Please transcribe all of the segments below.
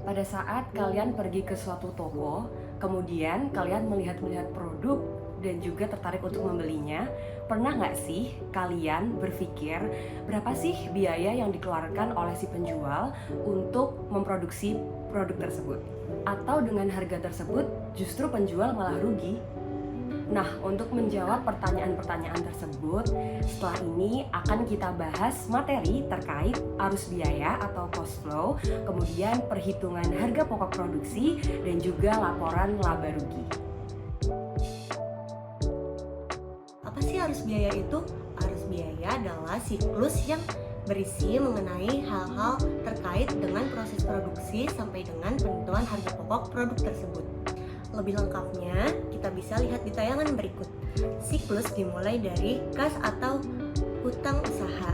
Pada saat kalian pergi ke suatu toko, kemudian kalian melihat-lihat produk dan juga tertarik untuk membelinya, pernah nggak sih kalian berpikir berapa sih biaya yang dikeluarkan oleh si penjual untuk memproduksi produk tersebut? Atau dengan harga tersebut justru penjual malah rugi? Nah, untuk menjawab pertanyaan-pertanyaan tersebut, setelah ini akan kita bahas materi terkait arus biaya atau cost flow, kemudian perhitungan harga pokok produksi, dan juga laporan laba rugi. Apa sih arus biaya itu? Arus biaya adalah siklus yang berisi mengenai hal-hal terkait dengan proses produksi sampai dengan penentuan harga pokok produk tersebut. Lebih lengkapnya, kita bisa lihat di tayangan berikut. Siklus dimulai dari kas atau hutang usaha.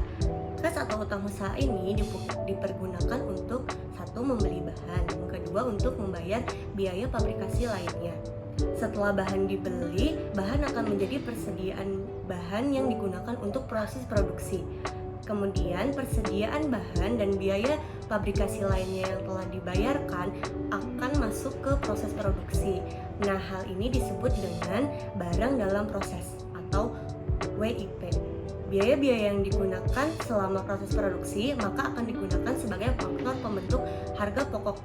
Kas atau hutang usaha ini dipergunakan untuk satu, membeli bahan, yang kedua untuk membayar biaya fabrikasi lainnya. Setelah bahan dibeli, bahan akan menjadi persediaan bahan yang digunakan untuk proses produksi. Kemudian persediaan bahan dan biaya fabrikasi lainnya yang telah dibayarkan akan masuk ke proses produksi. Nah, hal ini disebut dengan barang dalam proses atau WIP. Biaya-biaya yang digunakan selama proses produksi maka akan digunakan sebagai faktor pembentuk harga pokok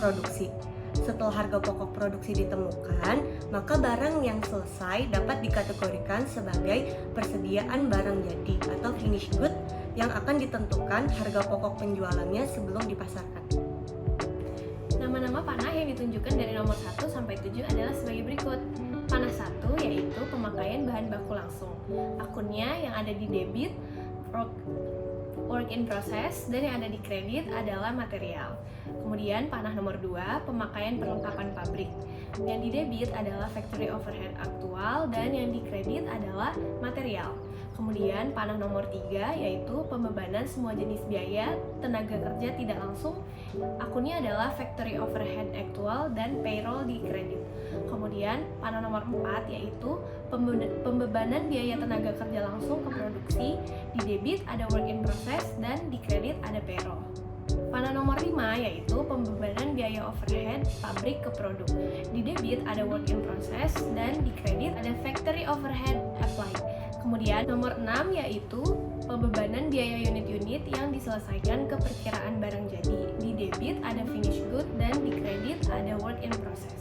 produksi. Setelah harga pokok produksi ditemukan, maka barang yang selesai dapat dikategorikan sebagai persediaan barang jadi atau finished good yang akan ditentukan harga pokok penjualannya sebelum dipasarkan. Nama-nama panah yang ditunjukkan dari nomor 1 sampai 7 adalah sebagai berikut. Panah 1 yaitu pemakaian bahan baku langsung. Akunnya yang ada di debit, work in process, dan yang ada di kredit adalah material. Kemudian panah nomor 2, pemakaian perlengkapan pabrik. Yang di debit adalah factory overhead aktual dan yang di kredit adalah material. Kemudian panah nomor 3 yaitu pembebanan semua jenis biaya tenaga kerja tidak langsung. Akunnya adalah factory overhead aktual dan payroll di kredit. Kemudian panah nomor 4 yaitu pembebanan biaya tenaga kerja langsung ke produksi. Di debit ada work in process dan di kredit ada payroll. Panah nomor 5 yaitu pembebanan biaya overhead pabrik ke produk. Di debit ada work in process dan di kredit ada factory overhead applied. Kemudian nomor 6 yaitu pembebanan biaya unit-unit yang diselesaikan ke perkiraan barang jadi. Di debit ada finished good dan di kredit ada work in process.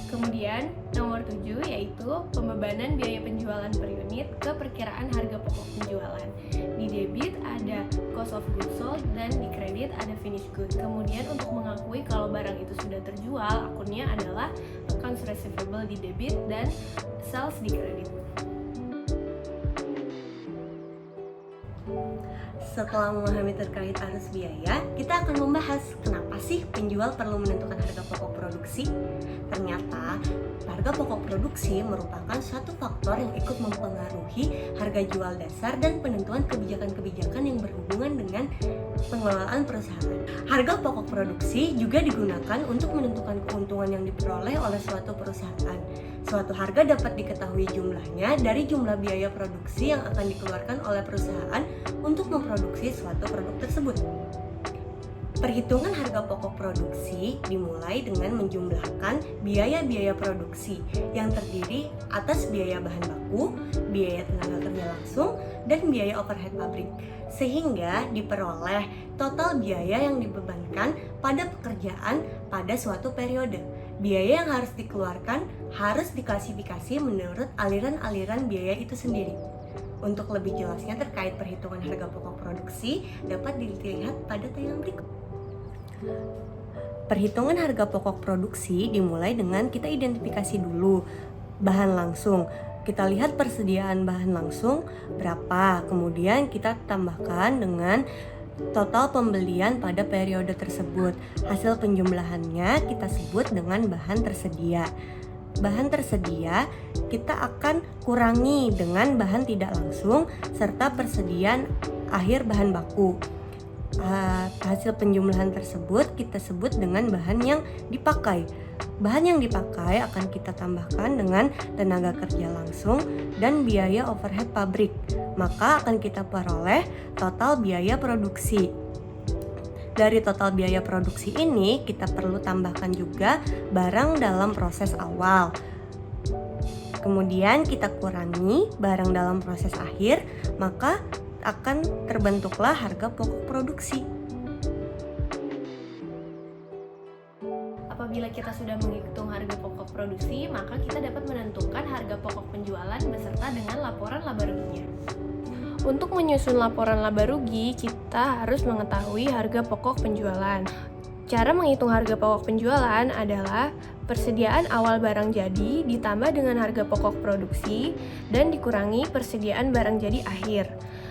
Kemudian nomor 7 yaitu pembebanan biaya penjualan per unit ke perkiraan harga pokok penjualan. Di debit ada cost of goods sold dan di kredit ada finished good. Kemudian untuk mengakui kalau barang itu sudah terjual, akunnya adalah accounts receivable di debit dan sales di kredit. Setelah memahami terkait arus biaya, kita akan membahas kenapa sih penjual perlu menentukan harga pokok produksi. Ternyata, harga pokok produksi merupakan satu faktor yang ikut mempengaruhi harga jual dasar dan penentuan kebijakan-kebijakan yang berhubungan dengan pengelolaan perusahaan. Harga pokok produksi juga digunakan untuk menentukan keuntungan yang diperoleh oleh suatu perusahaan. Suatu harga dapat diketahui jumlahnya dari jumlah biaya produksi yang akan dikeluarkan oleh perusahaan untuk memproduksi suatu produk tersebut. Perhitungan harga pokok produksi dimulai dengan menjumlahkan biaya-biaya produksi yang terdiri atas biaya bahan baku, biaya tenaga kerja langsung, dan biaya overhead pabrik, sehingga diperoleh total biaya yang dibebankan pada pekerjaan pada suatu periode. Biaya yang harus dikeluarkan harus diklasifikasi menurut aliran-aliran biaya itu sendiri. Untuk lebih jelasnya terkait perhitungan harga pokok produksi dapat dilihat pada tayangan berikut. Perhitungan harga pokok produksi dimulai dengan kita identifikasi dulu bahan langsung. Kita lihat persediaan bahan langsung berapa, kemudian kita tambahkan dengan total pembelian pada periode tersebut. Hasil penjumlahannya kita sebut dengan bahan tersedia. Bahan tersedia kita akan kurangi dengan bahan tidak langsung serta persediaan akhir bahan baku. Hasil penjumlahan tersebut kita sebut dengan bahan yang dipakai. Bahan yang dipakai akan kita tambahkan dengan tenaga kerja langsung dan biaya overhead pabrik. Maka akan kita peroleh total biaya produksi. Dari total biaya produksi ini, kita perlu tambahkan juga barang dalam proses awal. Kemudian kita kurangi barang dalam proses akhir, maka akan terbentuklah harga pokok produksi. Apabila kita sudah menghitung harga pokok produksi, maka kita dapat menentukan harga pokok penjualan beserta dengan laporan laba ruginya. Untuk menyusun laporan laba rugi, kita harus mengetahui harga pokok penjualan. Cara menghitung harga pokok penjualan adalah persediaan awal barang jadi ditambah dengan harga pokok produksi dan dikurangi persediaan barang jadi akhir.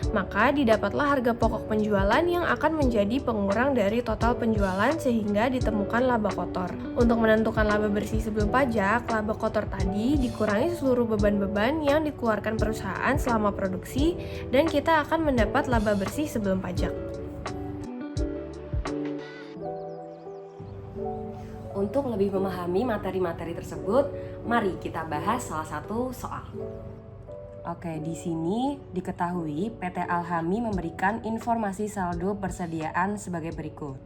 Maka didapatlah harga pokok penjualan yang akan menjadi pengurang dari total penjualan sehingga ditemukan laba kotor. Untuk menentukan laba bersih sebelum pajak, laba kotor tadi dikurangi seluruh beban-beban yang dikeluarkan perusahaan selama produksi dan kita akan mendapat laba bersih sebelum pajak. Untuk lebih memahami materi-materi tersebut, mari kita bahas salah satu soal. Oke, di sini diketahui PT Alhami memberikan informasi saldo persediaan sebagai berikut.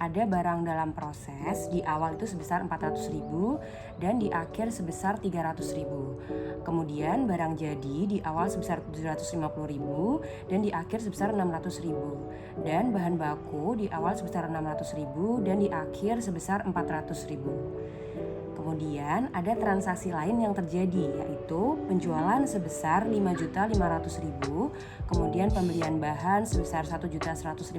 Ada barang dalam proses di awal itu sebesar 400.000 dan di akhir sebesar 300.000. Kemudian barang jadi di awal sebesar 750.000 dan di akhir sebesar 600.000. Dan bahan baku di awal sebesar 600.000 dan di akhir sebesar 400.000. Kemudian ada transaksi lain yang terjadi, yaitu penjualan sebesar 5.500.000, kemudian pembelian bahan sebesar 1.150.000,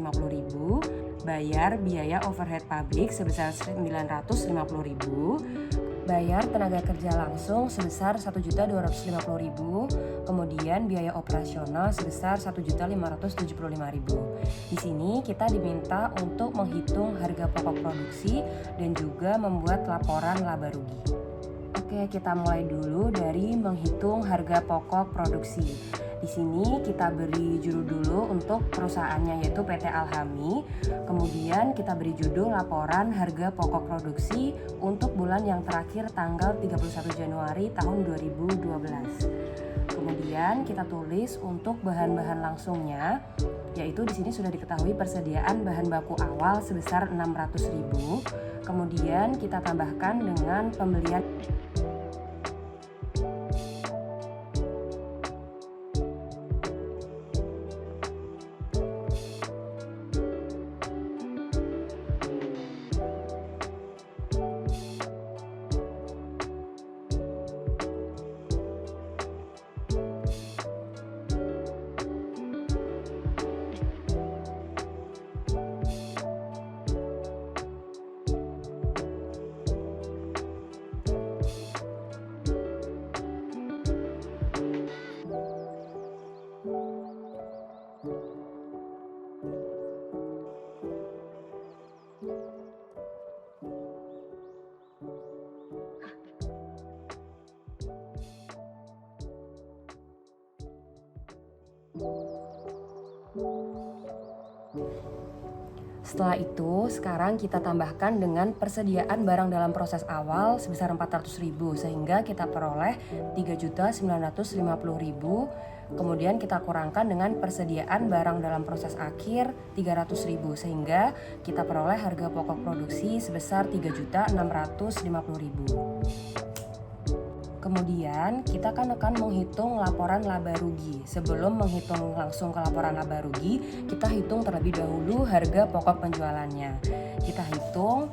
bayar biaya overhead pabrik sebesar 950.000, bayar tenaga kerja langsung sebesar 1.250.000, kemudian biaya operasional sebesar 1.575.000. Di sini kita diminta untuk menghitung harga pokok produksi dan juga membuat laporan laba rugi. Oke, kita mulai dulu dari menghitung harga pokok produksi. Di sini kita beri judul dulu untuk perusahaannya yaitu PT Alhami. Kemudian kita beri judul laporan harga pokok produksi untuk bulan yang terakhir tanggal 31 Januari tahun 2012. Kemudian kita tulis untuk bahan-bahan langsungnya, yaitu di sini sudah diketahui persediaan bahan baku awal sebesar 600.000. Kemudian kita tambahkan dengan pembelian Setelah itu, sekarang kita tambahkan dengan persediaan barang dalam proses awal sebesar 400.000 sehingga kita peroleh 3.950.000. Kemudian kita kurangkan dengan persediaan barang dalam proses akhir 300.000 sehingga kita peroleh harga pokok produksi sebesar 3.650.000. Kemudian kita akan menghitung laporan laba rugi. Sebelum menghitung langsung ke laporan laba rugi, kita hitung terlebih dahulu harga pokok penjualannya. Kita hitung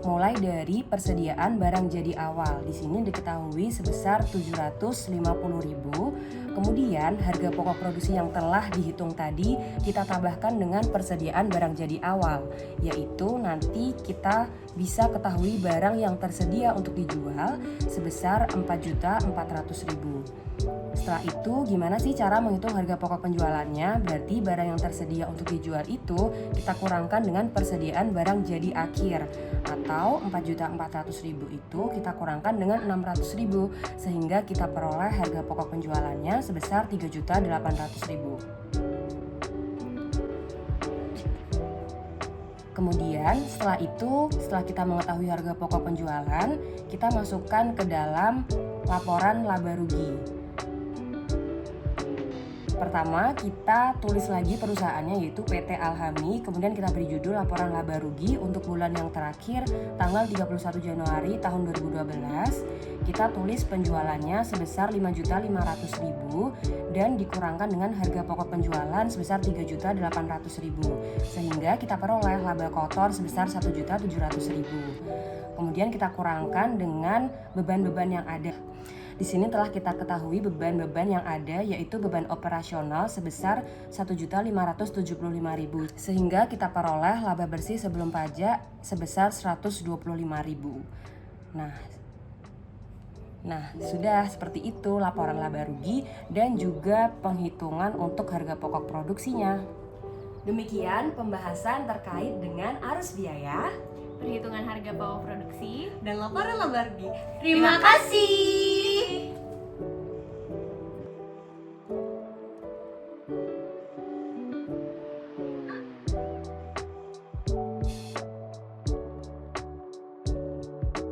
mulai dari persediaan barang jadi awal. Di sini diketahui sebesar 750.000. Kemudian harga pokok produksi yang telah dihitung tadi kita tambahkan dengan persediaan barang jadi awal, yaitu nanti kita bisa ketahui barang yang tersedia untuk dijual sebesar 4.400.000. Setelah itu gimana sih cara menghitung harga pokok penjualannya? Berarti barang yang tersedia untuk dijual itu kita kurangkan dengan persediaan barang jadi akhir, atau 4.400.000 itu kita kurangkan dengan 600.000 sehingga kita peroleh harga pokok penjualannya sebesar 3.800.000. Kemudian setelah kita mengetahui harga pokok penjualan, kita masukkan ke dalam laporan laba rugi. Pertama, kita tulis lagi perusahaannya yaitu PT Alhami, kemudian kita beri judul laporan laba rugi untuk bulan yang terakhir tanggal 31 Januari tahun 2012. Kita tulis penjualannya sebesar 5.500.000 dan dikurangkan dengan harga pokok penjualan sebesar 3.800.000, sehingga kita peroleh laba kotor sebesar 1.700.000. Kemudian kita kurangkan dengan beban-beban yang ada. Di sini telah kita ketahui beban-beban yang ada, yaitu beban operasional sebesar 1.575.000, sehingga kita peroleh laba bersih sebelum pajak sebesar 125.000. Nah, sudah seperti itu laporan laba rugi dan juga penghitungan untuk harga pokok produksinya. Demikian pembahasan terkait dengan arus biaya, Perhitungan harga pokok produksi. Dan laporan laba rugi. Terima kasih.